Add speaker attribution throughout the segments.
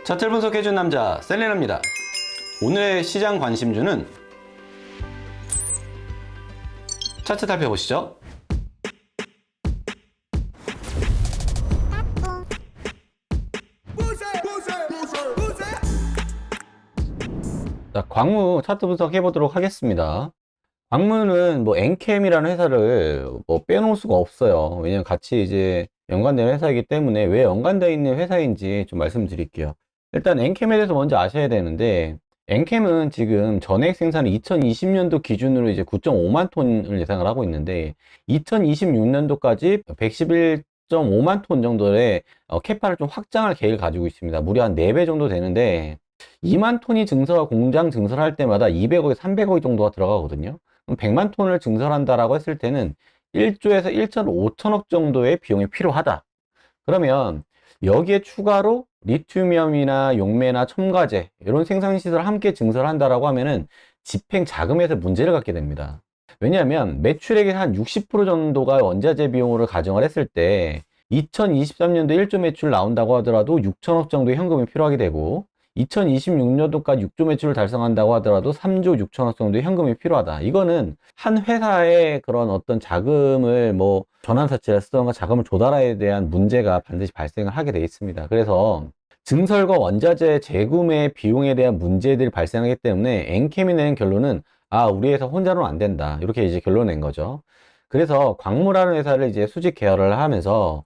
Speaker 1: 차트를 분석해준 남자 셀레나입니다. 오늘의 시장 관심주는 차트 살펴보시죠. 자, 광무 차트 분석해 보도록 하겠습니다. 광무는 뭐 엔캠이라는 회사를 뭐 빼놓을 수가 없어요. 왜냐면 같이 이제 연관된 회사이기 때문에 왜 연관되어 있는 회사인지 좀 말씀드릴게요. 일단 엔캠에 대해서 먼저 아셔야 되는데, 엔캠은 지금 전액 생산이 2020년도 기준으로 이제 9.5만 톤을 예상을 하고 있는데, 2026년도까지 111.5만 톤 정도의 캐파를 좀 확장할 계획을 가지고 있습니다. 무려 한 4배 정도 되는데, 2만 톤이 증설, 공장 증설할 때마다 200억에 300억이 정도가 들어가거든요. 그럼 100만 톤을 증설한다라고 했을 때는 1조에서 1,5천억 정도의 비용이 필요하다. 그러면 여기에 추가로 리튬이나 용매나 첨가제 이런 생산시설을 함께 증설한다라고 하면은 집행 자금에서 문제를 갖게 됩니다. 왜냐하면 매출액의 한 60% 정도가 원자재 비용으로 가정을 했을 때 2023년도 1조 매출 나온다고 하더라도 6천억 정도의 현금이 필요하게 되고, 2026년도까지 6조 매출을 달성한다고 하더라도 3조 6천억 정도의 현금이 필요하다. 이거는 한 회사의 그런 어떤 자금을 뭐 전환사채를 쓰던가 자금을 조달에 대한 문제가 반드시 발생을 하게 돼 있습니다. 그래서 증설과 원자재 재구매 비용에 대한 문제들이 발생하기 때문에 엔캠이 내는 결론은 우리 회사 혼자로는 안 된다. 이렇게 이제 결론을 낸 거죠. 그래서 광무라는 회사를 이제 수직 계열을 하면서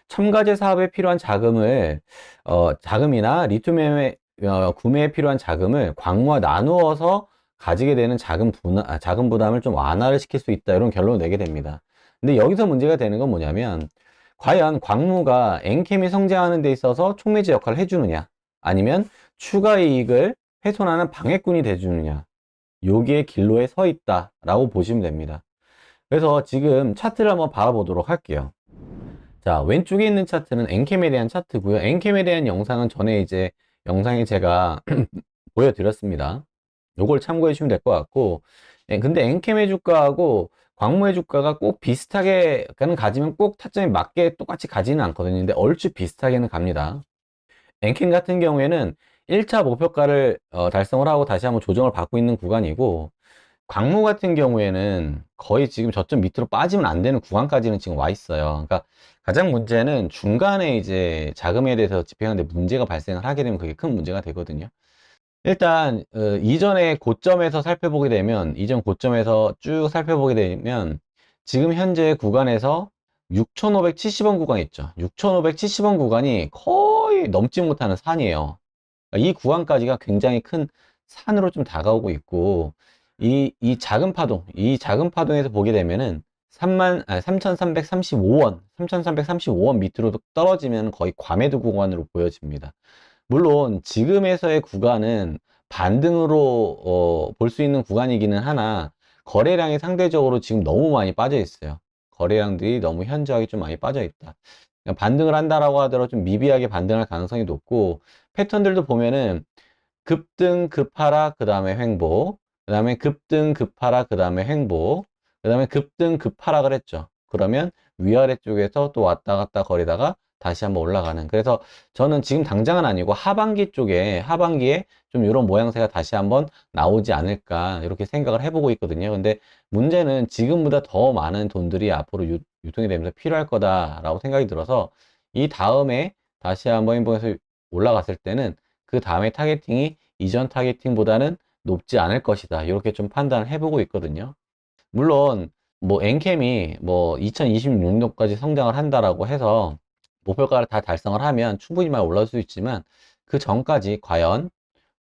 Speaker 1: 첨가제 사업에 필요한 자금을 자금이나 리튬의 구매에 필요한 자금을 광무와 나누어서 가지게 되는 자금 부담을 좀 완화를 시킬 수 있다, 이런 결론을 내게 됩니다. 근데 여기서 문제가 되는 건 뭐냐면, 과연 광무가 엔캠이 성장하는 데 있어서 촉매제 역할을 해주느냐, 아니면 추가 이익을 훼손하는 방해꾼이 돼주느냐, 여기에 길로에 서 있다라고 보시면 됩니다. 그래서 지금 차트를 한번 봐보도록 할게요. 자, 왼쪽에 있는 차트는 엔캠에 대한 차트고요. 엔캠에 대한 영상은 전에 이제 영상에 제가 보여드렸습니다. 요걸 참고해 주시면 될 것 같고, 근데 엔캠의 주가하고 광무의 주가가 꼭 비슷하게 가지면 꼭 타점이 맞게 똑같이 가지는 않거든요. 근데 얼추 비슷하게는 갑니다. 엔캠 같은 경우에는 1차 목표가를 달성을 하고 다시 한번 조정을 받고 있는 구간이고, 광무 같은 경우에는 거의 지금 저점 밑으로 빠지면 안 되는 구간까지는 지금 와 있어요. 그러니까 가장 문제는 중간에 이제 자금에 대해서 집행하는데 문제가 발생을 하게 되면 그게 큰 문제가 되거든요. 일단 이전의 고점에서 살펴보게 되면, 이전 고점에서 쭉 살펴보게 되면 지금 현재 구간에서 6,570원 구간 있죠. 6,570원 구간이 거의 넘지 못하는 산이에요. 이 구간까지가 굉장히 큰 산으로 좀 다가오고 있고, 이 작은 파동에서 보게 되면은 3,335원 밑으로 떨어지면 거의 과매도 구간으로 보여집니다. 물론 지금에서의 구간은 반등으로 볼 수 있는 구간이기는 하나, 거래량이 상대적으로 지금 너무 많이 빠져 있어요. 거래량들이 너무 현저하게 좀 많이 빠져 있다. 반등을 한다라고 하더라도 좀 미비하게 반등할 가능성이 높고, 패턴들도 보면은 급등 급하락 그 다음에 횡보, 그 다음에 급등 급하락 그 다음에 횡보, 그 다음에 급등 급하락을 했죠. 그러면 위아래 쪽에서 또 왔다 갔다 거리다가 다시 한번 올라가는, 그래서 저는 지금 당장은 아니고 하반기에 좀 이런 모양새가 다시 한번 나오지 않을까, 이렇게 생각을 해보고 있거든요. 근데 문제는 지금보다 더 많은 돈들이 앞으로 유통이 되면서 필요할 거다라고 생각이 들어서, 이 다음에 다시 한번 행보해서 올라갔을 때는 그 다음에 타겟팅이 이전 타겟팅보다는 높지 않을 것이다, 이렇게 좀 판단을 해보고 있거든요. 물론 뭐 엔캠이 뭐 2026년까지 성장을 한다라고 해서 목표가를 다 달성을 하면 충분히 많이 올라올 수 있지만, 그 전까지 과연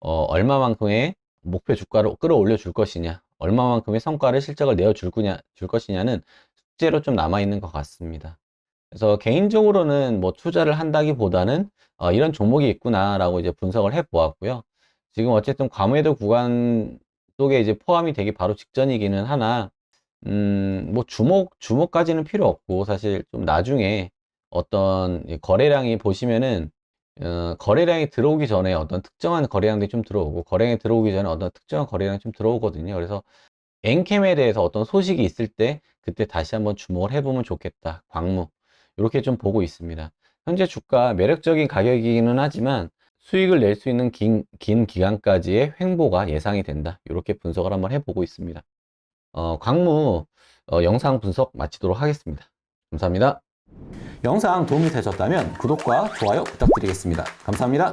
Speaker 1: 얼마만큼의 목표 주가를 끌어올려 줄 것이냐, 얼마만큼의 성과를 실적을 줄 것이냐는 숙제로 좀 남아 있는 것 같습니다. 그래서 개인적으로는 뭐 투자를 한다기보다는 이런 종목이 있구나라고 이제 분석을 해 보았고요. 지금 어쨌든 과매도 구간 속에 이제 포함이 되기 바로 직전이기는 하나, 뭐 주목까지는 필요 없고, 사실 좀 나중에 어떤 거래량이 보시면은 거래량이 들어오기 전에 어떤 특정한 거래량들이 좀 들어오고, 거래량이 들어오기 전에 어떤 특정한 거래량이 좀 들어오거든요. 그래서 엔캠에 대해서 어떤 소식이 있을 때 그때 다시 한번 주목을 해보면 좋겠다. 광무 이렇게 좀 보고 있습니다. 현재 주가 매력적인 가격이기는 하지만 수익을 낼 수 있는 긴 기간까지의 횡보가 예상이 된다. 이렇게 분석을 한번 해보고 있습니다. 광무 영상 분석 마치도록 하겠습니다. 감사합니다. 영상 도움이 되셨다면 구독과 좋아요 부탁드리겠습니다. 감사합니다.